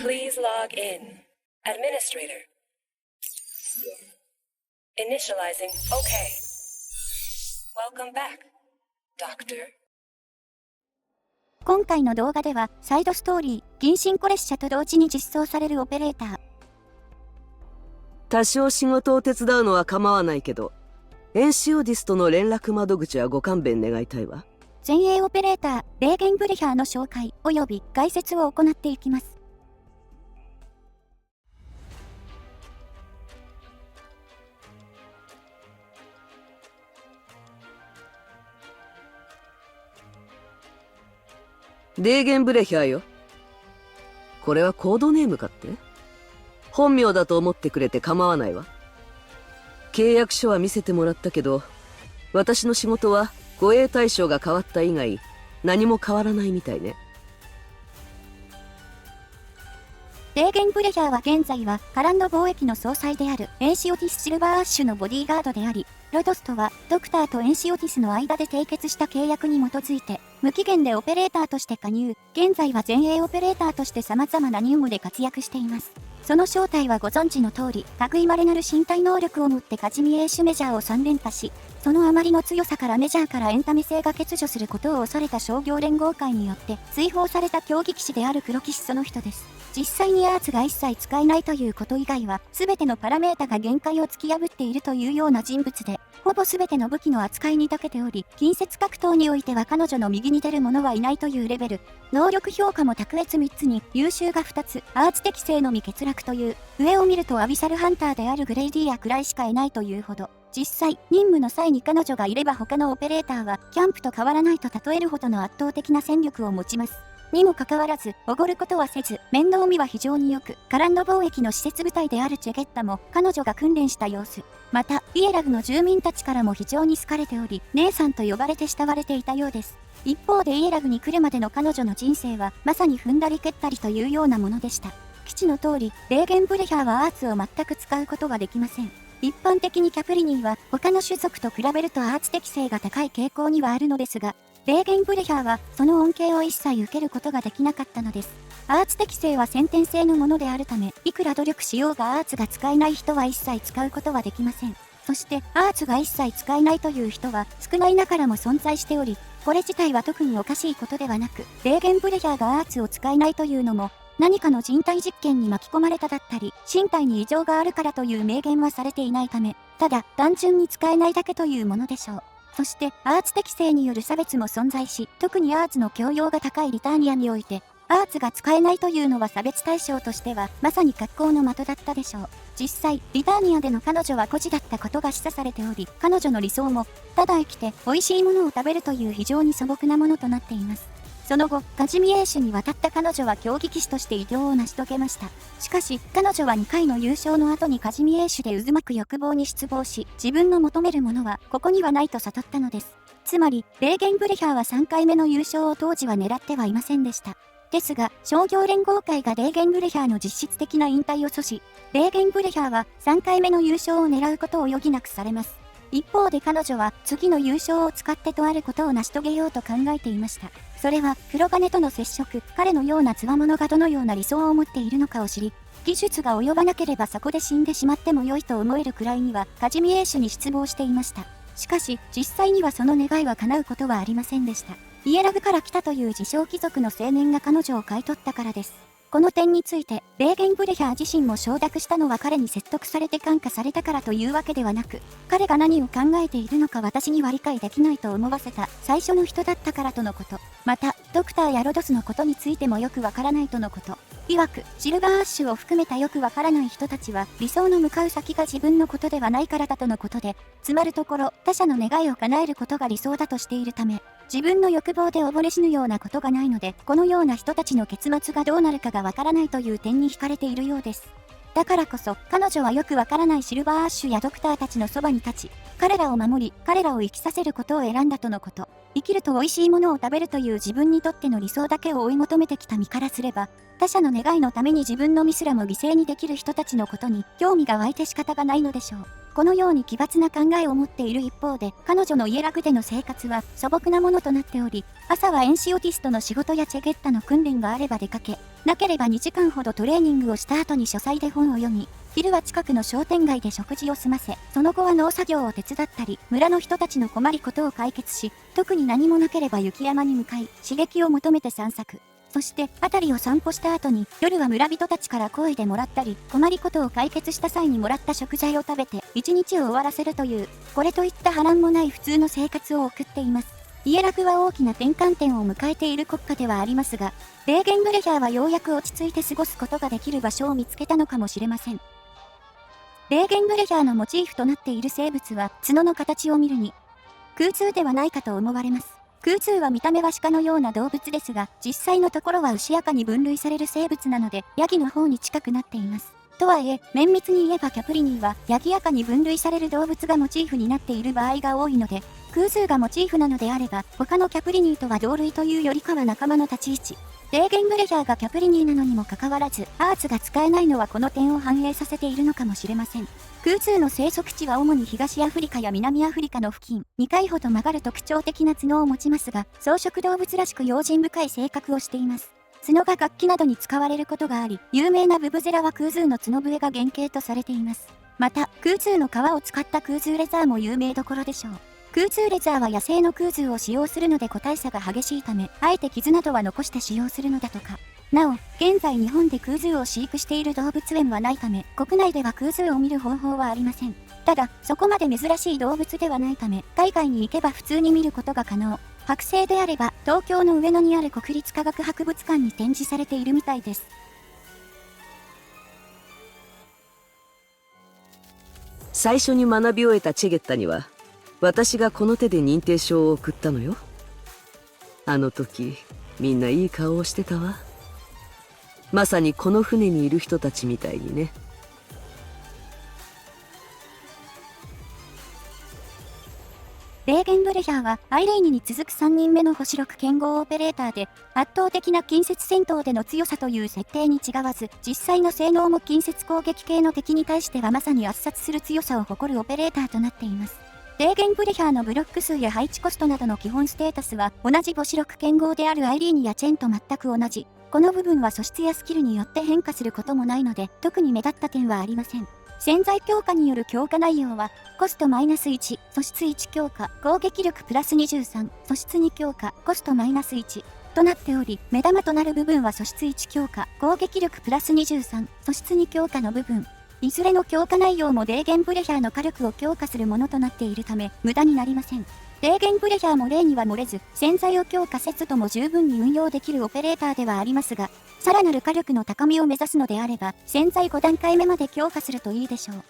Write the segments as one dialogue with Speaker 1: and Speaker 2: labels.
Speaker 1: Please log in. Administrator. Initializing. OK. Welcome back, Doctor.
Speaker 2: 今回の動画では、サイドストーリー、銀進コ列車と同時に実装されるオペレーター。
Speaker 3: 多少仕事を手伝うのは構わないけど、エンシオディスとの連絡窓口はご勘弁願いたいわ。
Speaker 2: 前衛オペレーター、レーゲンブレヒャーの紹介及び解説を行っていきます。
Speaker 3: レーゲンブレヒャーよ。これはコードネームかって？本名だと思ってくれて構わないわ。契約書は見せてもらったけど、私の仕事は護衛対象が変わった以外何も変わらないみたいね。
Speaker 2: レーゲンブレヒャーは現在はカランド貿易の総裁であるエンシオティス・シルバーアッシュのボディーガードであり、ロドスとはドクターとエンシオティスの間で締結した契約に基づいて無期限でオペレーターとして加入、現在は前衛オペレーターとして様々な任務で活躍しています。その正体はご存知の通り、類まれなる身体能力を持ってカジミエーシュメジャーを3連覇し、そのあまりの強さからメジャーからエンタメ性が欠如することを恐れた商業連合会によって追放された競技騎士である黒騎士その人です。実際にアーツが一切使えないということ以外は、すべてのパラメータが限界を突き破っているというような人物で、ほぼすべての武器の扱いに長けており、近接格闘においては彼女の右に出る者はいないというレベル。能力評価も卓越3つに、優秀が2つ、アーツ適性のみ欠落という、上を見るとアビサルハンターであるグレイディアくらいしかいないというほど。実際、任務の際に彼女がいれば他のオペレーターは、キャンプと変わらないと例えるほどの圧倒的な戦力を持ちます。にもかかわらず、おごることはせず、面倒見は非常に良く、カランド貿易の施設部隊であるチェゲッタも、彼女が訓練した様子。また、イエラグの住民たちからも非常に好かれており、姉さんと呼ばれて慕われていたようです。一方でイエラグに来るまでの彼女の人生は、まさに踏んだり蹴ったりというようなものでした。基地の通り、レーゲンブレヒャーはアーツを全く使うことができません。一般的にキャプリニーは、他の種族と比べるとアーツ適性が高い傾向にはあるのですが、レーゲンブレヒャーはその恩恵を一切受けることができなかったのです。アーツ適性は先天性のものであるため、いくら努力しようがアーツが使えない人は一切使うことはできません。そしてアーツが一切使えないという人は少ないながらも存在しており、これ自体は特におかしいことではなく、レーゲンブレヒャーがアーツを使えないというのも、何かの人体実験に巻き込まれただったり、身体に異常があるからという明言はされていないため、ただ単純に使えないだけというものでしょう。そして、アーツ適性による差別も存在し、特にアーツの教養が高いリターニアにおいて、アーツが使えないというのは差別対象としては、まさに格好の的だったでしょう。実際、リターニアでの彼女は孤児だったことが示唆されており、彼女の理想も、ただ生きて美味しいものを食べるという非常に素朴なものとなっています。その後、カジミエーシュに渡った彼女は競技騎士として偉業を成し遂げました。しかし、彼女は2回の優勝の後にカジミエーシュで渦巻く欲望に失望し、自分の求めるものはここにはないと悟ったのです。つまり、レーゲンブレヒャーは3回目の優勝を当時は狙ってはいませんでした。ですが、商業連合会がレーゲンブレヒャーの実質的な引退を阻止、レーゲンブレヒャーは3回目の優勝を狙うことを余儀なくされます。一方で彼女は次の優勝を使ってとあることを成し遂げようと考えていました。それは黒羽との接触、彼のような強者がどのような理想を持っているのかを知り、技術が及ばなければそこで死んでしまっても良いと思えるくらいにはカジミエーシュに失望していました。しかし実際にはその願いは叶うことはありませんでした。イエラグから来たという自称貴族の青年が彼女を買い取ったからです。この点について、レーゲンブレヒャー自身も承諾したのは彼に説得されて感化されたからというわけではなく、彼が何を考えているのか私には理解できないと思わせた最初の人だったからとのこと。また、ドクターやロドスのことについてもよくわからないとのこと。曰く、シルバーアッシュを含めたよくわからない人たちは、理想の向かう先が自分のことではないからだとのことで、つまるところ、他者の願いを叶えることが理想だとしているため、自分の欲望で溺れ死ぬようなことがないので、このような人たちの結末がどうなるかがわからないという点に惹かれているようです。だからこそ、彼女はよくわからないシルバーアッシュやドクターたちのそばに立ち、彼らを守り、彼らを生きさせることを選んだとのこと。生きると美味しいものを食べるという自分にとっての理想だけを追い求めてきた身からすれば、他者の願いのために自分の身すらも犠牲にできる人たちのことに興味が湧いて仕方がないのでしょう。このように奇抜な考えを持っている一方で、彼女のイエラグでの生活は素朴なものとなっており、朝はエンシオティスとの仕事やチェゲッタの訓練があれば出かけ、なければ2時間ほどトレーニングをした後に書斎で本を読み、昼は近くの商店街で食事を済ませ、その後は農作業を手伝ったり、村の人たちの困りごとを解決し、特に何もなければ雪山に向かい、刺激を求めて散策。そして、辺りを散歩した後に、夜は村人たちから声でもらったり、困りごとを解決した際にもらった食材を食べて、一日を終わらせるという、これといった波乱もない普通の生活を送っています。イエラグは大きな転換点を迎えている国家ではありますが、レーゲンブレヒャーはようやく落ち着いて過ごすことができる場所を見つけたのかもしれません。レーゲンブレヒャーのモチーフとなっている生物は、角の形を見るに、空通ではないかと思われます。空通は見た目は鹿のような動物ですが、実際のところは牛科に分類される生物なので、ヤギの方に近くなっています。とはいえ、綿密に言えばキャプリニーは、ヤギ科に分類される動物がモチーフになっている場合が多いので、空通がモチーフなのであれば、他のキャプリニーとは同類というよりかは仲間の立ち位置。レーゲンブレヒャーがキャプリニーなのにもかかわらず、アーツが使えないのはこの点を反映させているのかもしれません。空通の生息地は主に東アフリカや南アフリカの付近、2回ほど曲がる特徴的な角を持ちますが、草食動物らしく用心深い性格をしています。角が楽器などに使われることがあり、有名なブブゼラは空通の角笛が原型とされています。また、空通の皮を使った空通レザーも有名どころでしょう。空通レザーは野生の空通を使用するので個体差が激しいため、あえて傷などは残して使用するのだとか。なお、現在日本で空通を飼育している動物園はないため、国内では空通を見る方法はありません。ただ、そこまで珍しい動物ではないため、海外に行けば普通に見ることが可能。剥製であれば、東京の上野にある国立科学博物館に展示されているみたいです。
Speaker 3: 最初に学び終えたチェゲッタには、私がこの手で認定証を送ったのよ。あの時、みんないい顔をしてたわ。まさにこの船にいる人たちみたいにね。
Speaker 2: レーゲンブレヒャーはアイレイニに続く3人目の星6剣豪オペレーターで、圧倒的な近接戦闘での強さという設定に違わず、実際の性能も近接攻撃系の敵に対してはまさに圧殺する強さを誇るオペレーターとなっています。レーゲンブレヒャーのブロック数や配置コストなどの基本ステータスは、同じ星6剣豪であるアイリーニやチェンと全く同じ。この部分は素質やスキルによって変化することもないので、特に目立った点はありません。潜在強化による強化内容は、コストマイナス1、素質1強化、攻撃力プラス23、素質2強化、コストマイナス1となっており、目玉となる部分は素質1強化、攻撃力プラス23、素質2強化の部分。いずれの強化内容もレーゲンブレヒャーの火力を強化するものとなっているため、無駄になりません。レーゲンブレヒャーも例には漏れず、潜在を強化せずとも十分に運用できるオペレーターではありますが、さらなる火力の高みを目指すのであれば、潜在5段階目まで強化するといいでしょう。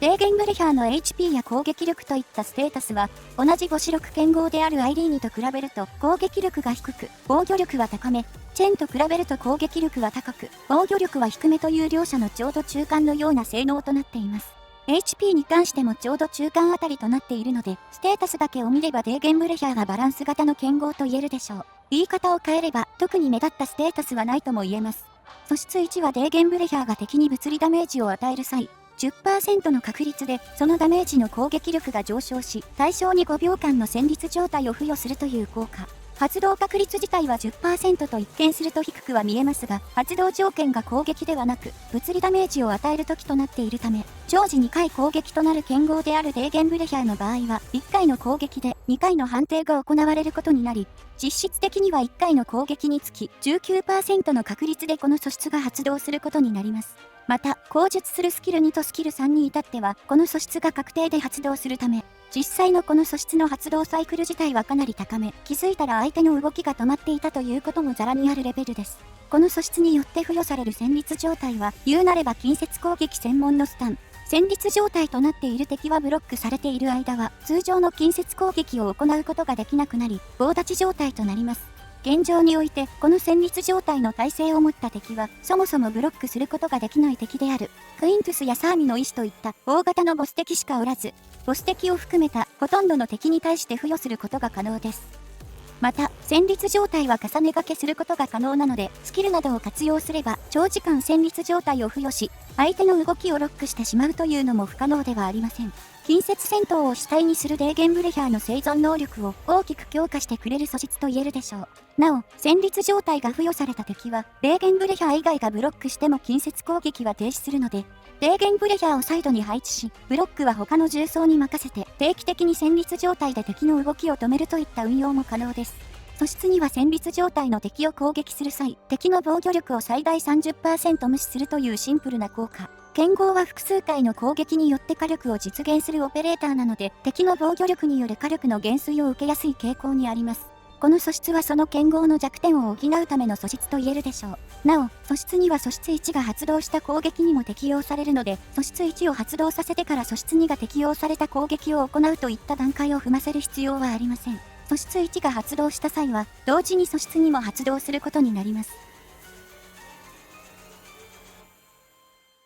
Speaker 2: レーゲンブレヒャーの HP や攻撃力といったステータスは、同じ星6剣豪であるアイリーニと比べると攻撃力が低く、防御力は高め、チェンと比べると攻撃力は高く、防御力は低めという両者のちょうど中間のような性能となっています。HP に関してもちょうど中間あたりとなっているので、ステータスだけを見ればレーゲンブレヒャーがバランス型の剣豪と言えるでしょう。言い方を変えれば、特に目立ったステータスはないとも言えます。素質1はレーゲンブレヒャーが敵に物理ダメージを与える際、10% の確率でそのダメージの攻撃力が上昇し、対象に5秒間の戦慄状態を付与するという効果。発動確率自体は 10% と一見すると低くは見えますが、発動条件が攻撃ではなく、物理ダメージを与える時となっているため、常時2回攻撃となる剣豪であるレーゲンブレヒャーの場合は、1回の攻撃で2回の判定が行われることになり、実質的には1回の攻撃につき 19% の確率でこの素質が発動することになります。また、口述するスキル2とスキル3に至っては、この素質が確定で発動するため、実際のこの素質の発動サイクル自体はかなり高め、気づいたら相手の動きが止まっていたということもザラにあるレベルです。この素質によって付与される戦慄状態は、言うなれば近接攻撃専門のスタン。戦慄状態となっている敵はブロックされている間は、通常の近接攻撃を行うことができなくなり、棒立ち状態となります。現状において、この戦慄状態の耐性を持った敵は、そもそもブロックすることができない敵である。クイントゥスやサーミの意志といった大型のボス敵しかおらず、ボス敵を含めたほとんどの敵に対して付与することが可能です。また、戦慄状態は重ね掛けすることが可能なので、スキルなどを活用すれば、長時間戦慄状態を付与し、相手の動きをロックしてしまうというのも不可能ではありません。近接戦闘を主体にするデーゲンブレヒャーの生存能力を大きく強化してくれる素質と言えるでしょう。なお、戦慄状態が付与された敵は、デーゲンブレヒャー以外がブロックしても近接攻撃は停止するので、デーゲンブレヒャーをサイドに配置し、ブロックは他の重装に任せて、定期的に戦慄状態で敵の動きを止めるといった運用も可能です。素質には戦慄状態の敵を攻撃する際、敵の防御力を最大 30% 無視するというシンプルな効果。剣豪は複数回の攻撃によって火力を実現するオペレーターなので、敵の防御力による火力の減衰を受けやすい傾向にあります。この素質はその剣豪の弱点を補うための素質と言えるでしょう。なお、素質には素質1が発動した攻撃にも適用されるので、素質1を発動させてから素質2が適用された攻撃を行うといった段階を踏ませる必要はありません。素質1が発動した際は、同時に素質2も発動することになります。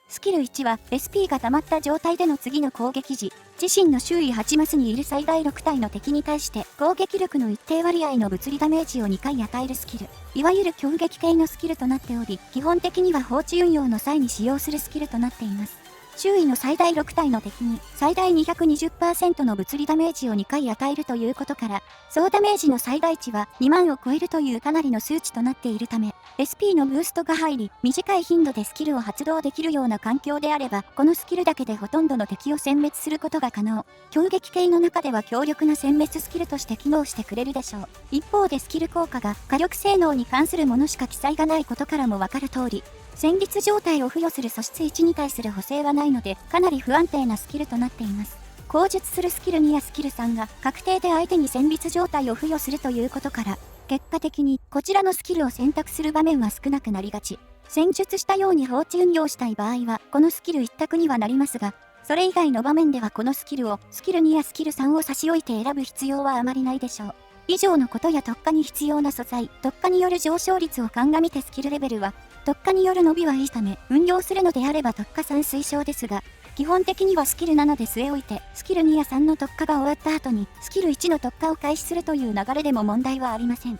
Speaker 2: スキル1は SP が溜まった状態での次の攻撃時、自身の周囲8マスにいる最大6体の敵に対して攻撃力の一定割合の物理ダメージを2回与えるスキル。いわゆる強撃系のスキルとなっており、基本的には放置運用の際に使用するスキルとなっています。周囲の最大6体の敵に最大 220% の物理ダメージを2回与えるということから、総ダメージの最大値は2万を超えるというかなりの数値となっているため、SP のブーストが入り、短い頻度でスキルを発動できるような環境であれば、このスキルだけでほとんどの敵を殲滅することが可能。強撃系の中では強力な殲滅スキルとして機能してくれるでしょう。一方でスキル効果が火力性能に関するものしか記載がないことからもわかる通り、戦慄状態を付与する素質1に対する補正はないので、かなり不安定なスキルとなっています。口述するスキル2やスキル3が確定で相手に戦慄状態を付与するということから、結果的にこちらのスキルを選択する場面は少なくなりがち。戦術したように放置運用したい場合は、このスキル一択にはなりますが、それ以外の場面ではこのスキルをスキル2やスキル3を差し置いて選ぶ必要はあまりないでしょう。以上のことや特化に必要な素材、特化による上昇率を鑑みてスキルレベルは、特化による伸びはいいため、運用するのであれば特化3推奨ですが、基本的にはスキル7で据え置いて、スキル2や3の特化が終わった後に、スキル1の特化を開始するという流れでも問題はありません。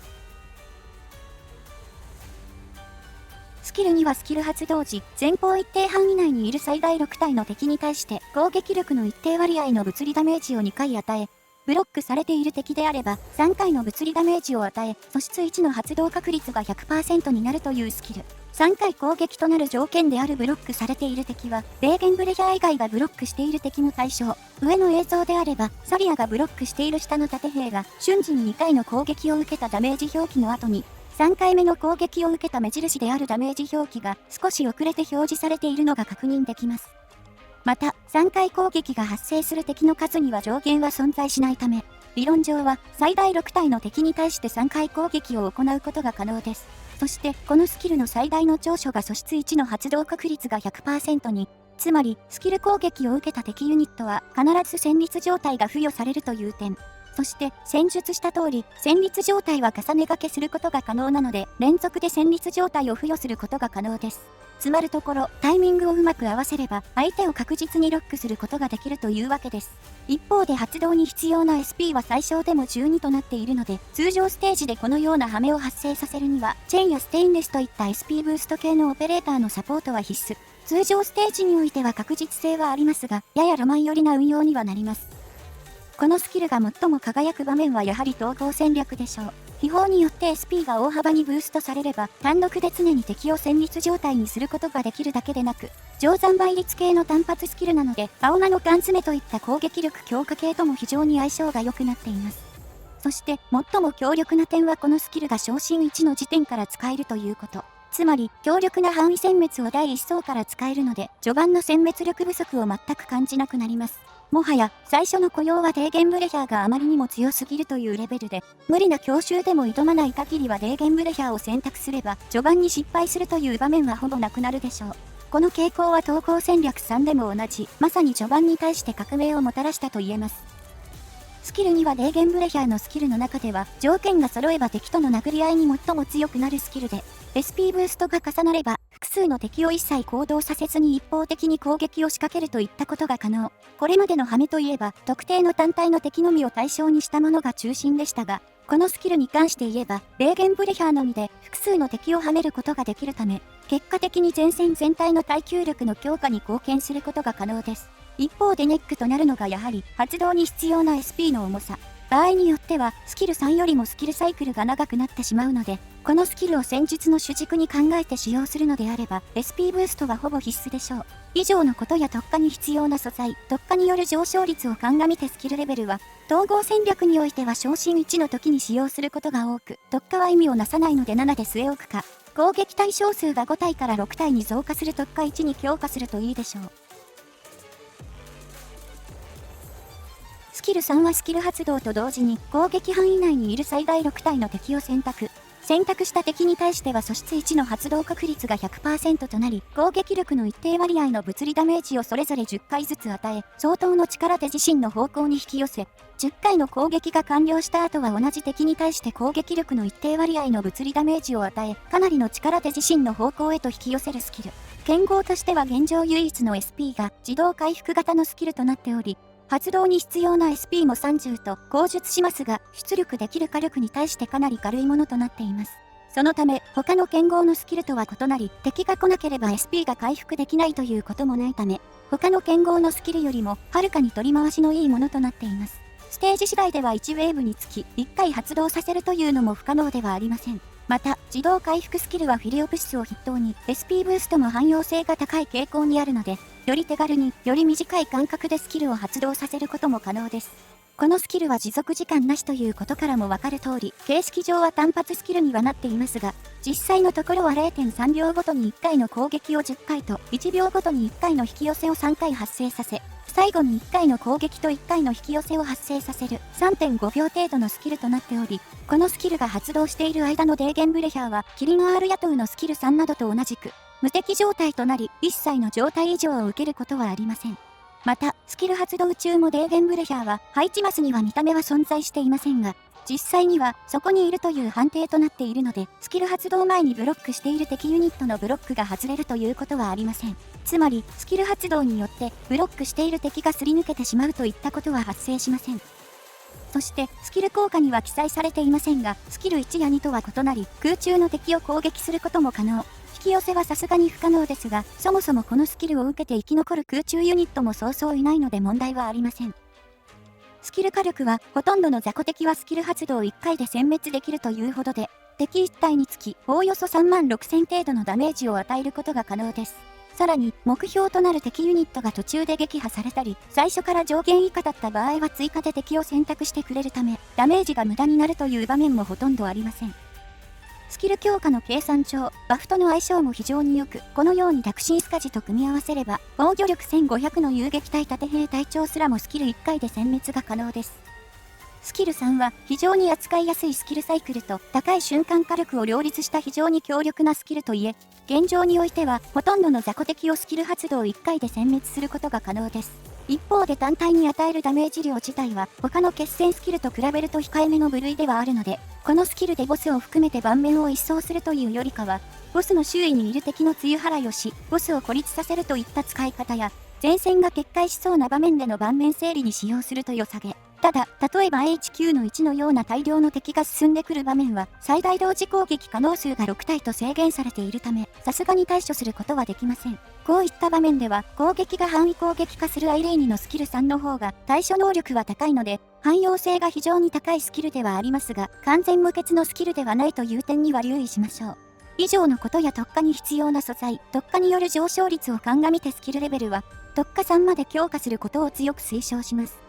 Speaker 2: スキル2はスキル発動時、前方一定範囲内にいる最大6体の敵に対して、攻撃力の一定割合の物理ダメージを2回与え、ブロックされている敵であれば、3回の物理ダメージを与え、素質1の発動確率が 100% になるというスキル。3回攻撃となる条件であるブロックされている敵は、デーゲンブレヒャー以外がブロックしている敵も対象。上の映像であれば、サリアがブロックしている下の盾兵が、瞬時に2回の攻撃を受けたダメージ表記の後に、3回目の攻撃を受けた目印であるダメージ表記が少し遅れて表示されているのが確認できます。また、3回攻撃が発生する敵の数には上限は存在しないため、理論上は最大6体の敵に対して3回攻撃を行うことが可能です。そして、このスキルの最大の長所が素質1の発動確率が 100% に、つまり、スキル攻撃を受けた敵ユニットは必ず戦慄状態が付与されるという点。そして、戦術した通り、戦慄状態は重ね掛けすることが可能なので、連続で戦慄状態を付与することが可能です。つまるところ、タイミングをうまく合わせれば、相手を確実にロックすることができるというわけです。一方で発動に必要な SP は最小でも12となっているので、通常ステージでこのようなハメを発生させるには、チェーンやステインレスといった SP ブースト系のオペレーターのサポートは必須。通常ステージにおいては確実性はありますが、ややロマン寄りな運用にはなります。このスキルが最も輝く場面はやはり統合戦略でしょう。秘宝によって SP が大幅にブーストされれば、単独で常に敵を戦慄状態にすることができるだけでなく、乗算倍率系の単発スキルなので、青魔の缶詰といった攻撃力強化系とも非常に相性が良くなっています。そして、最も強力な点はこのスキルが昇進1の時点から使えるということ。つまり、強力な範囲殲滅を第1層から使えるので、序盤の殲滅力不足を全く感じなくなります。もはや、最初の雇用はデーゲンブレヒャーがあまりにも強すぎるというレベルで、無理な強襲でも挑まない限りはデーゲンブレヒャーを選択すれば、序盤に失敗するという場面はほぼなくなるでしょう。この傾向は統合戦略3でも同じ、まさに序盤に対して革命をもたらしたと言えます。スキル2はデーゲンブレヒャーのスキルの中では、条件が揃えば敵との殴り合いに最も強くなるスキルで、SP ブーストが重なれば、複数の敵を一切行動させずに一方的に攻撃を仕掛けるといったことが可能。これまでのハメといえば、特定の単体の敵のみを対象にしたものが中心でしたが、このスキルに関して言えば、レーゲンブレヒャーのみで複数の敵をはめることができるため、結果的に前線全体の耐久力の強化に貢献することが可能です。一方でネックとなるのがやはり発動に必要な SP の重さ。場合によってはスキル3よりもスキルサイクルが長くなってしまうので、このスキルを戦術の主軸に考えて使用するのであれば SP ブーストはほぼ必須でしょう。以上のことや特化に必要な素材、特化による上昇率を鑑みてスキルレベルは、統合戦略においては昇進1の時に使用することが多く、特化は意味をなさないので7で据え置くか、攻撃対象数が5体から6体に増加する特化1に強化するといいでしょう。スキル3はスキル発動と同時に攻撃範囲内にいる最大6体の敵を選択した敵に対しては素質1の発動確率が 100% となり、攻撃力の一定割合の物理ダメージをそれぞれ10回ずつ与え、相当の力で自身の方向に引き寄せ、10回の攻撃が完了した後は同じ敵に対して攻撃力の一定割合の物理ダメージを与え、かなりの力で自身の方向へと引き寄せるスキル。剣豪としては現状唯一の SP が自動回復型のスキルとなっており、発動に必要な SP も30と口述しますが、出力できる火力に対してかなり軽いものとなっています。そのため、他の剣豪のスキルとは異なり、敵が来なければ SP が回復できないということもないため、他の剣豪のスキルよりもはるかに取り回しのいいものとなっています。ステージ次第では1ウェーブにつき1回発動させるというのも不可能ではありません。また、自動回復スキルはフィリオプシスを筆頭に SP ブーストも汎用性が高い傾向にあるので、より手軽に、より短い間隔でスキルを発動させることも可能です。このスキルは持続時間なしということからもわかる通り、形式上は単発スキルにはなっていますが、実際のところは 0.3 秒ごとに1回の攻撃を10回と、1秒ごとに1回の引き寄せを3回発生させ、最後に1回の攻撃と1回の引き寄せを発生させる 3.5 秒程度のスキルとなっており、このスキルが発動している間のデーゲンブレヒャーは、キリン R ヤトウのスキル3などと同じく、無敵状態となり、一切の状態異常を受けることはありません。また、スキル発動中もデーゲンブレヒャーは、配置マスには見た目は存在していませんが、実際にはそこにいるという判定となっているので、スキル発動前にブロックしている敵ユニットのブロックが外れるということはありません。つまり、スキル発動によってブロックしている敵がすり抜けてしまうといったことは発生しません。そして、スキル効果には記載されていませんが、スキル1や2とは異なり、空中の敵を攻撃することも可能。引き寄せはさすがに不可能ですが、そもそもこのスキルを受けて生き残る空中ユニットもそうそういないので問題はありません。スキル火力は、ほとんどの雑魚敵はスキル発動1回で殲滅できるというほどで、敵1体につき、おおよそ36,000程度のダメージを与えることが可能です。さらに、目標となる敵ユニットが途中で撃破されたり、最初から上限以下だった場合は追加で敵を選択してくれるため、ダメージが無駄になるという場面もほとんどありません。スキル強化の計算上、バフとの相性も非常に良く、このようにダクシンスカジと組み合わせれば、防御力1500の遊撃隊盾兵隊長すらもスキル1回で殲滅が可能です。スキル3は非常に扱いやすいスキルサイクルと高い瞬間火力を両立した非常に強力なスキルといえ、現状においてはほとんどの雑魚敵をスキル発動1回で殲滅することが可能です。一方で単体に与えるダメージ量自体は他の決戦スキルと比べると控えめの部類ではあるので、このスキルでボスを含めて盤面を一掃するというよりかは、ボスの周囲にいる敵の梅雨払いをし、ボスを孤立させるといった使い方や、前線が決壊しそうな場面での盤面整理に使用すると良さげ。ただ、例えば HQ の1のような大量の敵が進んでくる場面は、最大同時攻撃可能数が6体と制限されているため、さすがに対処することはできません。こういった場面では、攻撃が範囲攻撃化するアイレーニのスキル3の方が対処能力は高いので、汎用性が非常に高いスキルではありますが、完全無欠のスキルではないという点には留意しましょう。以上のことや特化に必要な素材、特化による上昇率を鑑みてスキルレベルは、特化3まで強化することを強く推奨します。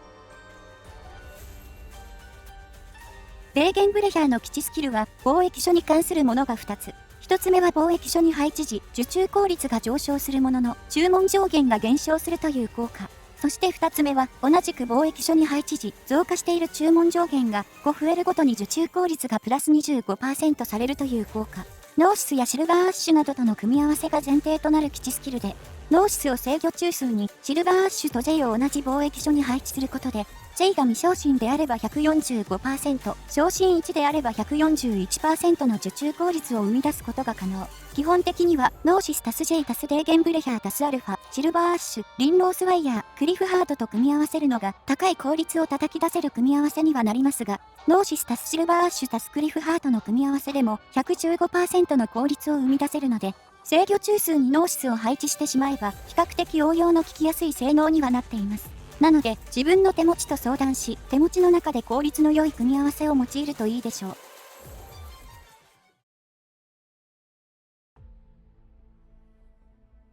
Speaker 2: レーゲンブレヒャーの基地スキルは、貿易所に関するものが2つ。1つ目は貿易所に配置時、受注効率が上昇するものの、注文上限が減少するという効果。そして2つ目は、同じく貿易所に配置時、増加している注文上限が5増えるごとに受注効率がプラス 25% されるという効果。ノーシスやシルバーアッシュなどとの組み合わせが前提となる基地スキルで、ノーシスを制御中枢にシルバーアッシュと J を同じ貿易所に配置することで、J が未昇進であれば 145%、昇進1であれば 141% の受注効率を生み出すことが可能。基本的には、ノーシス足す J 足すデーゲンブレヒャー足すアルファ、シルバーアッシュ、リンロースワイヤー、クリフハードと組み合わせるのが高い効率を叩き出せる組み合わせにはなりますが、ノーシス足すシルバーアッシュ足すクリフハードの組み合わせでも 115% の効率を生み出せるので、制御中枢にノーシスを配置してしまえば、比較的応用の効きやすい性能にはなっています。なので、自分の手持ちと相談し、手持ちの中で効率の良い組み合わせを用いるといいでしょう。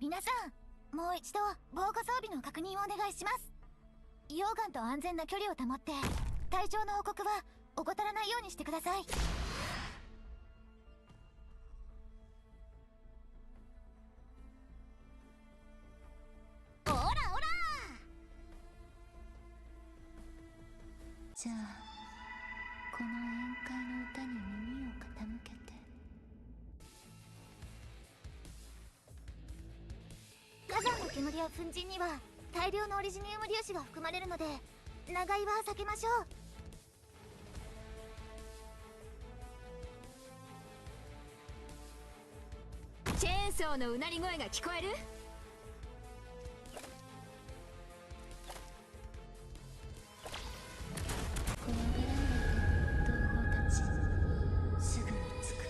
Speaker 4: 皆さん、もう一度防護装備の確認をお願いします。溶岩と安全な距離を保って、体調の報告は怠らないようにしてください。オラオラ。じゃあこの宴会の歌に耳を傾けて。火山の煙や粉塵には大量のオリジニウム粒子が含まれるので、長居は避けましょう。
Speaker 5: チェーンソーのうなり声が聞こえる？
Speaker 4: 怖がらないで、同胞たち。すぐに着くか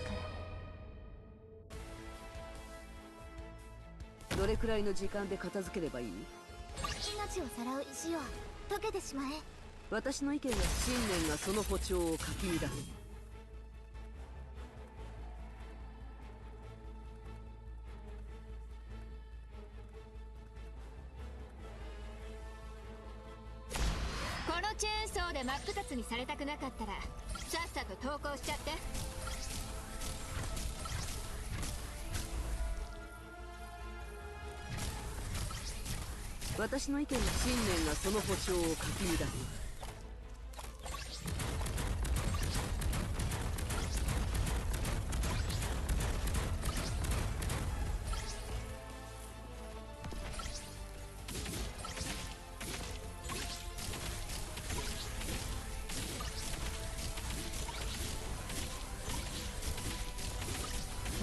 Speaker 4: ら。
Speaker 3: どれくらいの時間で片付ければいい？
Speaker 4: 命をさらう石を溶けてしまえ。
Speaker 3: 私の意見は信念がその歩調をかき乱す。
Speaker 5: このチェーンソーで真っ二つにされたくなかったらさっさと投降しちゃって。
Speaker 3: 私の意見は信念がその歩調をかき乱す。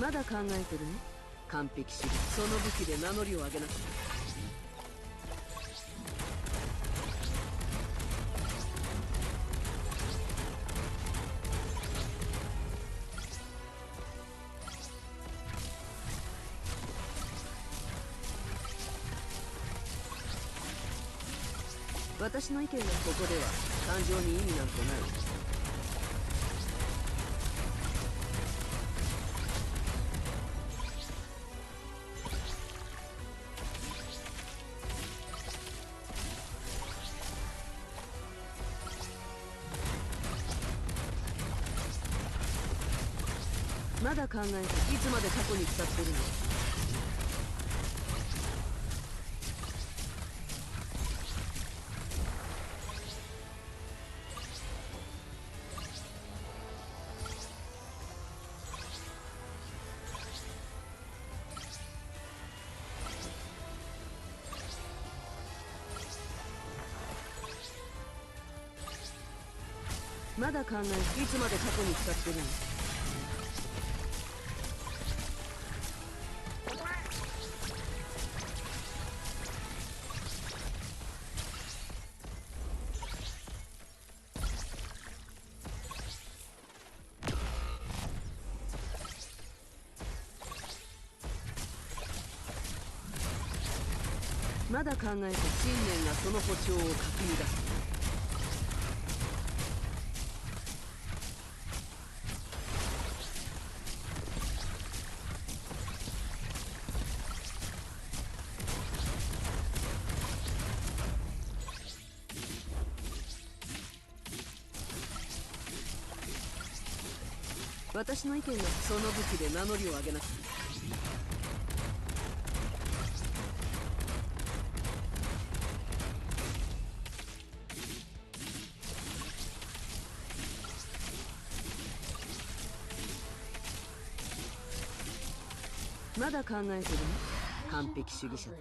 Speaker 3: まだ考えてるね。完璧主義。その武器で名乗りを上げなさい。私の意見はここでは感情に意味なんてない。まだ考えていつまで過去に浸ってるの？まだ考えていつまで過去に浸ってるの？まだ考えて信念がその歩調をかき乱す。私の意見はその武器で名乗りを上げなさい。まだ考えてるね。完璧主義者か。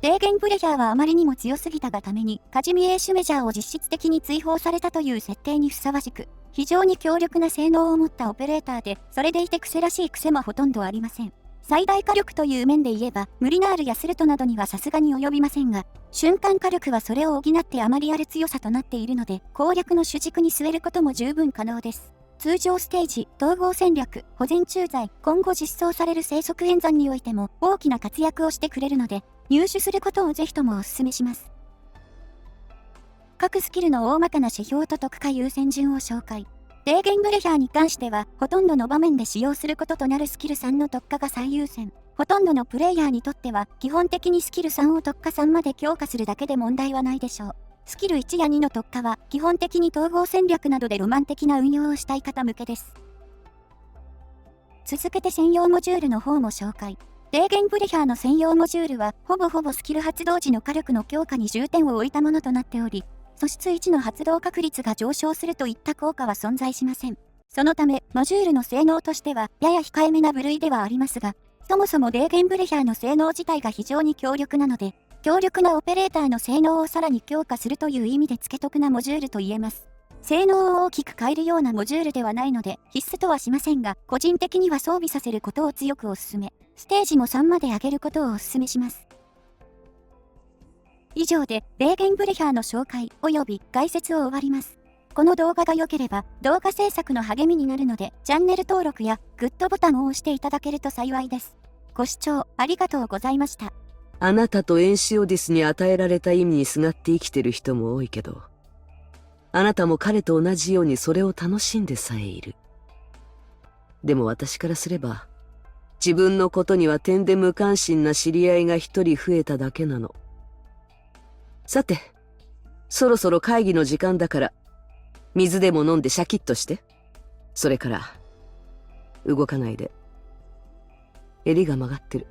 Speaker 2: レーゲンブレヒャーはあまりにも強すぎたがために、カジミエーシュメジャーを実質的に追放されたという設定にふさわしく、非常に強力な性能を持ったオペレーターで、それでいて癖らしい癖もほとんどありません。最大火力という面で言えば、ムリナールやスルトなどにはさすがに及びませんが、瞬間火力はそれを補ってあまりある強さとなっているので、攻略の主軸に据えることも十分可能です。通常ステージ、統合戦略、保全駐在、今後実装される生息演算においても大きな活躍をしてくれるので、入手することをぜひともお勧めします。各スキルの大まかな指標と特化優先順を紹介。レーゲンブレヒャーに関しては、ほとんどの場面で使用することとなるスキル3の特化が最優先。ほとんどのプレイヤーにとっては、基本的にスキル3を特化3まで強化するだけで問題はないでしょう。スキル1や2の特化は、基本的に統合戦略などでロマン的な運用をしたい方向けです。続けて専用モジュールの方も紹介。レーゲンブレヒャーの専用モジュールは、ほぼスキル発動時の火力の強化に重点を置いたものとなっており、素質1の発動確率が上昇するといった効果は存在しません。そのため、モジュールの性能としては、やや控えめな部類ではありますが、そもそもレーゲンブレヒャーの性能自体が非常に強力なので、強力なオペレーターの性能をさらに強化するという意味で付け得なモジュールと言えます。性能を大きく変えるようなモジュールではないので、必須とはしませんが、個人的には装備させることを強くお勧め、ステージも3まで上げることをお勧めします。以上で、レーゲンブレヒャーの紹介及び解説を終わります。この動画が良ければ、動画制作の励みになるので、チャンネル登録やグッドボタンを押していただけると幸いです。ご視聴ありがとうございました。
Speaker 3: あなたとエンシオディスに与えられた意味にすがって生きてる人も多いけど、あなたも彼と同じようにそれを楽しんでさえいる。でも私からすれば、自分のことには点で無関心な知り合いが一人増えただけなの。さて、そろそろ会議の時間だから、水でも飲んでシャキッとして。それから、動かないで。襟が曲がってる。